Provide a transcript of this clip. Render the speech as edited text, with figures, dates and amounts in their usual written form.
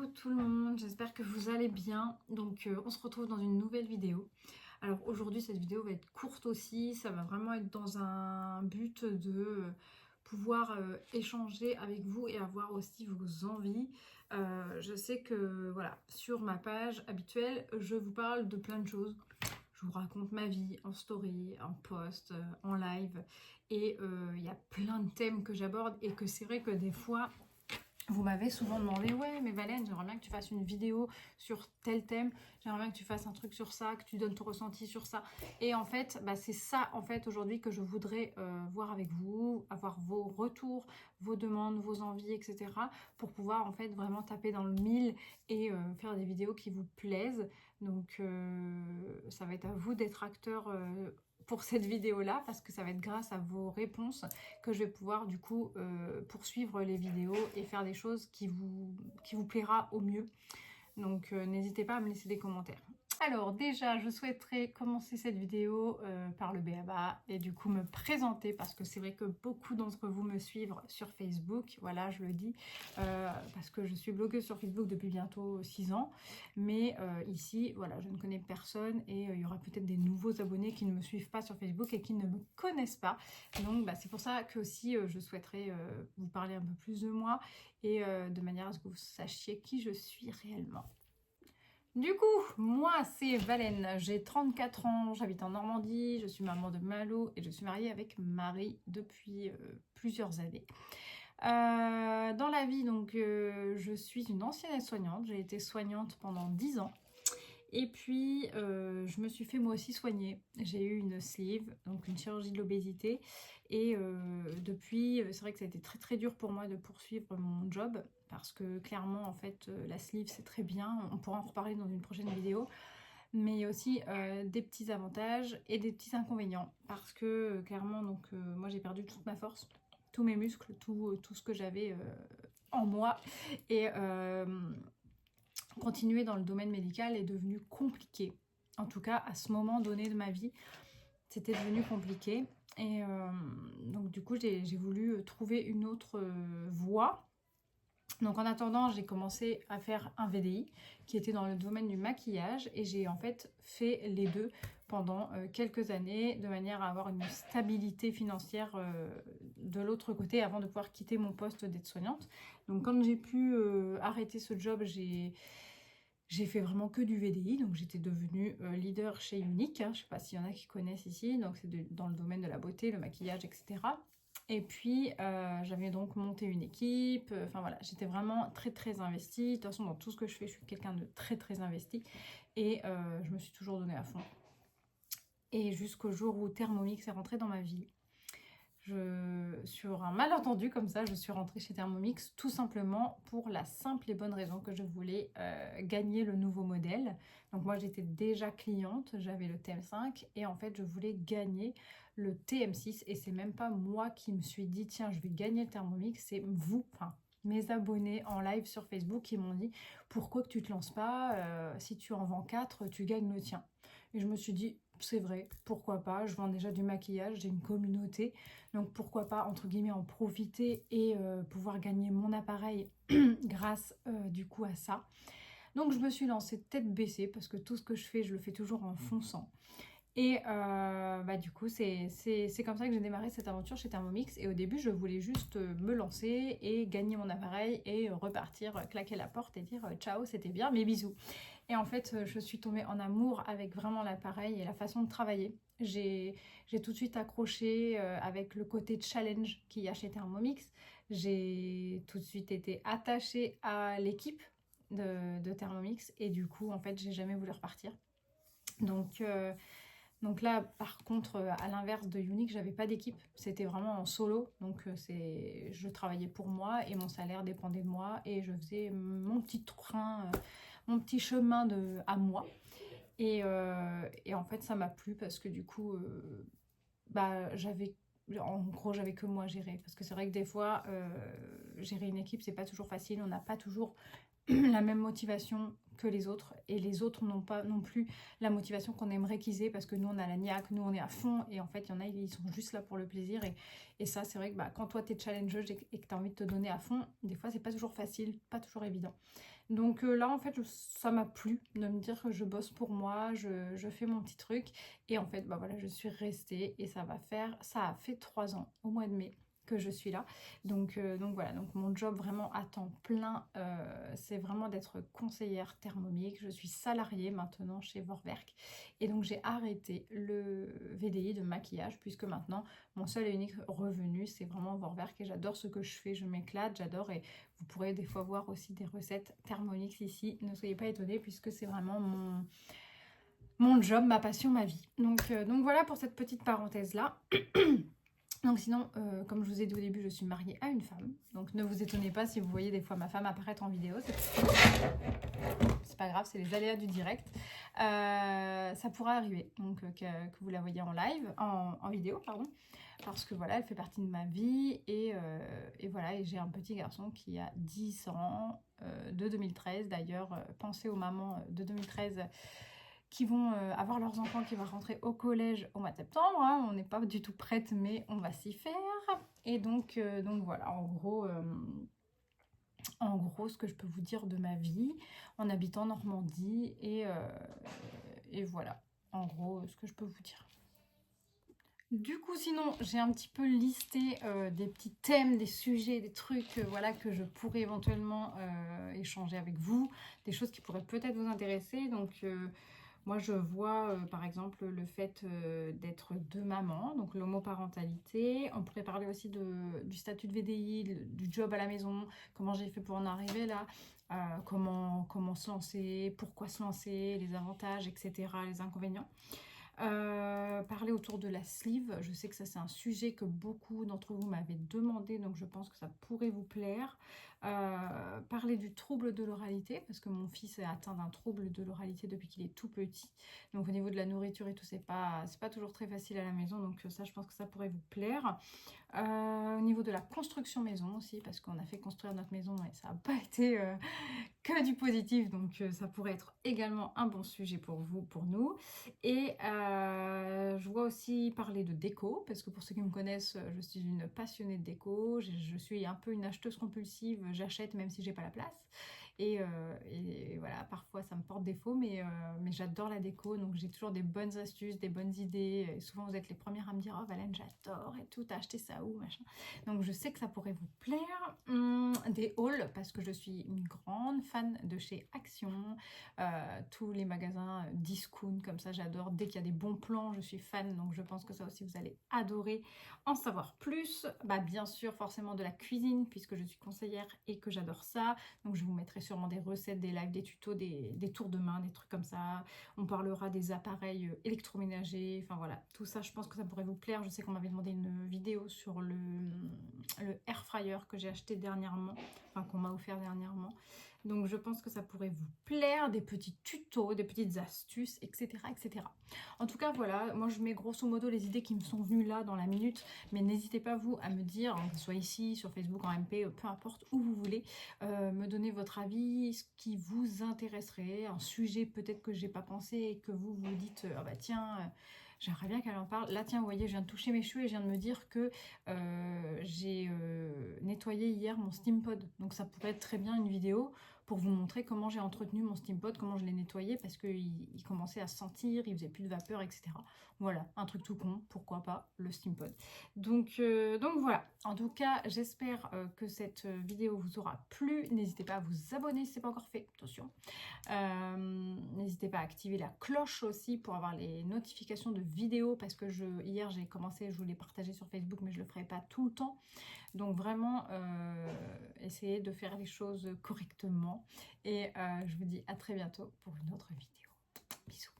Coucou tout le monde, j'espère que vous allez bien. Donc on se retrouve dans une nouvelle vidéo. Alors aujourd'hui cette vidéo va être courte aussi, ça va vraiment être dans un but de pouvoir échanger avec vous et avoir aussi vos envies. Je sais que voilà, sur ma page habituelle, je vous parle de plein de choses. Je vous raconte ma vie en story, en post, en live. Et il y a plein de thèmes que j'aborde et que c'est vrai que des fois vous m'avez souvent demandé, ouais, mais Valène, j'aimerais bien que tu fasses une vidéo sur tel thème, j'aimerais bien que tu fasses un truc sur ça, que tu donnes ton ressenti sur ça. Et en fait, c'est ça en fait aujourd'hui que je voudrais voir avec vous, avoir vos retours, vos demandes, vos envies, etc. pour pouvoir en fait vraiment taper dans le mille et faire des vidéos qui vous plaisent. Donc ça va être à vous d'être acteur pour cette vidéo là parce que ça va être grâce à vos réponses que je vais pouvoir du coup poursuivre les vidéos et faire des choses qui vous plaira au mieux. Donc n'hésitez pas à me laisser des commentaires. Alors déjà, je souhaiterais commencer cette vidéo par le b.a.-ba et du coup me présenter parce que c'est vrai que beaucoup d'entre vous me suivent sur Facebook, voilà je le dis, parce que je suis blogueuse sur Facebook depuis bientôt 6 ans, mais ici voilà je ne connais personne et il y aura peut-être des nouveaux abonnés qui ne me suivent pas sur Facebook et qui ne me connaissent pas, donc c'est pour ça que aussi je souhaiterais vous parler un peu plus de moi et de manière à ce que vous sachiez qui je suis réellement. Du coup, moi c'est Valène, j'ai 34 ans, j'habite en Normandie, je suis maman de Malo et je suis mariée avec Marie depuis plusieurs années. Dans la vie, donc, je suis une ancienne aide-soignante, j'ai été soignante pendant 10 ans. Et puis, je me suis fait moi aussi soigner. J'ai eu une sleeve, donc une chirurgie de l'obésité. Et depuis, c'est vrai que ça a été très très dur pour moi de poursuivre mon job. Parce que clairement, en fait, la sleeve, c'est très bien. On pourra en reparler dans une prochaine vidéo. Mais il y a aussi des petits avantages et des petits inconvénients. Parce que clairement, donc, moi, j'ai perdu toute ma force, tous mes muscles, tout ce que j'avais en moi. Et continuer dans le domaine médical est devenu compliqué. En tout cas, à ce moment donné de ma vie, c'était devenu compliqué. Et donc du coup, j'ai voulu trouver une autre voie. Donc en attendant, j'ai commencé à faire un VDI qui était dans le domaine du maquillage et j'ai en fait fait les deux pendant quelques années de manière à avoir une stabilité financière de l'autre côté avant de pouvoir quitter mon poste d'aide-soignante. Donc quand j'ai pu arrêter ce job, j'ai fait vraiment que du VDI, donc j'étais devenue leader chez Unique, hein, je ne sais pas s'il y en a qui connaissent ici, donc c'est dans le domaine de la beauté, le maquillage, etc. Et puis j'avais donc monté une équipe, enfin voilà, j'étais vraiment très très investie. De toute façon dans tout ce que je fais, je suis quelqu'un de très très investi et je me suis toujours donnée à fond. Et jusqu'au jour où Thermomix est rentré dans ma vie. Sur un malentendu comme ça, je suis rentrée chez Thermomix tout simplement pour la simple et bonne raison que je voulais gagner le nouveau modèle. Donc moi j'étais déjà cliente, j'avais le TM5 et en fait je voulais gagner le TM6 et c'est même pas moi qui me suis dit tiens je vais gagner le Thermomix, c'est vous, enfin mes abonnés en live sur Facebook qui m'ont dit pourquoi que tu te lances pas, si tu en vends 4 tu gagnes le tien. Et je me suis dit c'est vrai, pourquoi pas, je vends déjà du maquillage, j'ai une communauté, donc pourquoi pas, entre guillemets, en profiter et pouvoir gagner mon appareil grâce du coup à ça. Donc je me suis lancée tête baissée parce que tout ce que je fais, je le fais toujours en fonçant. Et du coup, c'est comme ça que j'ai démarré cette aventure chez Thermomix. Et au début, je voulais juste me lancer et gagner mon appareil et repartir, claquer la porte et dire ciao, c'était bien, mais bisous. Et en fait, je suis tombée en amour avec vraiment l'appareil et la façon de travailler. J'ai tout de suite accroché avec le côté challenge qu'il y a chez Thermomix. J'ai tout de suite été attachée à l'équipe de Thermomix. Et du coup, en fait, j'ai jamais voulu repartir. Donc là, par contre, à l'inverse de Unique, j'avais pas d'équipe. C'était vraiment en solo. Donc je travaillais pour moi et mon salaire dépendait de moi. Et je faisais mon petit train, mon petit chemin à moi. Et en fait, ça m'a plu parce que du coup, en gros, j'avais que moi à gérer. Parce que c'est vrai que des fois, gérer une équipe, c'est pas toujours facile. On n'a pas toujours la même motivation que les autres, et les autres n'ont pas non plus la motivation qu'on aimerait qu'ils aient, parce que nous on a la niaque, nous on est à fond, et en fait il y en a, ils sont juste là pour le plaisir, et ça c'est vrai que quand toi t'es challengeuse et que t'as envie de te donner à fond, des fois c'est pas toujours facile, pas toujours évident. Donc là en fait ça m'a plu de me dire que je bosse pour moi, je fais mon petit truc, et en fait voilà, je suis restée, et ça a fait 3 ans au mois de mai que je suis là. Donc voilà, donc mon job vraiment à temps plein, c'est vraiment d'être conseillère thermomique. Je suis salariée maintenant chez Vorwerk, et donc j'ai arrêté le VDI de maquillage, puisque maintenant mon seul et unique revenu c'est vraiment Vorwerk, et j'adore ce que je fais, je m'éclate, j'adore, et vous pourrez des fois voir aussi des recettes Thermomix ici, ne soyez pas étonnés puisque c'est vraiment mon job, ma passion, ma vie. Donc voilà pour cette petite parenthèse là. Donc sinon, comme je vous ai dit au début, je suis mariée à une femme. Donc ne vous étonnez pas si vous voyez des fois ma femme apparaître en vidéo. C'est pas grave, c'est les aléas du direct. Ça pourra arriver, donc que vous la voyez en live, en vidéo, pardon. Parce que voilà, elle fait partie de ma vie. Et voilà, et j'ai un petit garçon qui a 10 ans, de 2013. D'ailleurs, pensez aux mamans de 2013 qui vont avoir leurs enfants qui vont rentrer au collège au mois de septembre. Hein. On n'est pas du tout prête, mais on va s'y faire. Et donc voilà, en gros, ce que je peux vous dire de ma vie en habitant en Normandie. Et voilà, en gros, ce que je peux vous dire. Du coup, sinon, j'ai un petit peu listé des petits thèmes, des sujets, des trucs voilà, que je pourrais éventuellement échanger avec vous, des choses qui pourraient peut-être vous intéresser. Donc, moi, je vois par exemple le fait d'être deux mamans, donc l'homoparentalité. On pourrait parler aussi du statut de VDI, du job à la maison, comment j'ai fait pour en arriver là, comment se lancer, pourquoi se lancer, les avantages, etc., les inconvénients. Parler autour de la sleeve, je sais que ça c'est un sujet que beaucoup d'entre vous m'avaient demandé, donc je pense que ça pourrait vous plaire. Parler du trouble de l'oralité, parce que mon fils est atteint d'un trouble de l'oralité depuis qu'il est tout petit, donc au niveau de la nourriture et tout, c'est pas toujours très facile à la maison, donc ça je pense que ça pourrait vous plaire. Au niveau de la construction maison aussi, parce qu'on a fait construire notre maison et ça n'a pas été que du positif, donc ça pourrait être également un bon sujet pour vous, pour nous. Et je vois aussi parler de déco, parce que pour ceux qui me connaissent, je suis une passionnée de déco, je suis un peu une acheteuse compulsive, j'achète même si j'ai pas la place. Et voilà, parfois ça me porte défaut, mais j'adore la déco, donc j'ai toujours des bonnes astuces, des bonnes idées. Et souvent vous êtes les premières à me dire « Oh Valène, j'adore et tout, t'as acheté ça où ?» machin. Donc je sais que ça pourrait vous plaire. Des hauls, parce que je suis une grande fan de chez Action, tous les magasins discount comme ça, j'adore. Dès qu'il y a des bons plans, je suis fan, donc je pense que ça aussi vous allez adorer en savoir plus. Bien sûr, forcément de la cuisine, puisque je suis conseillère et que j'adore ça, donc je vous mettrai sûrement des recettes, des lives, des tutos, des tours de main, des trucs comme ça. On parlera des appareils électroménagers, enfin voilà, tout ça je pense que ça pourrait vous plaire. Je sais qu'on m'avait demandé une vidéo sur le air fryer que j'ai acheté dernièrement, enfin qu'on m'a offert dernièrement. Donc je pense que ça pourrait vous plaire, des petits tutos, des petites astuces, etc. etc. En tout cas, voilà, moi je mets grosso modo les idées qui me sont venues là dans la minute, mais n'hésitez pas vous à me dire, que ce soit ici, sur Facebook, en MP, peu importe où vous voulez, me donner votre avis, ce qui vous intéresserait, un sujet peut-être que j'ai pas pensé et que vous vous dites, ah bah tiens, j'aimerais bien qu'elle en parle. Là, tiens, vous voyez, je viens de toucher mes cheveux et je viens de me dire que j'ai nettoyé hier mon Steampod. Donc ça pourrait être très bien une vidéo pour vous montrer comment j'ai entretenu mon Steampod, comment je l'ai nettoyé, parce qu'il commençait à sentir, il faisait plus de vapeur, etc. Voilà, un truc tout con, pourquoi pas le Steampod. Donc voilà, en tout cas, j'espère que cette vidéo vous aura plu. N'hésitez pas à vous abonner si ce n'est pas encore fait, attention. N'hésitez pas à activer la cloche aussi pour avoir les notifications de vidéos, parce que hier j'ai commencé, je voulais partager sur Facebook, mais je le ferai pas tout le temps. Donc vraiment, essayez de faire les choses correctement. Et je vous dis à très bientôt pour une autre vidéo. Bisous.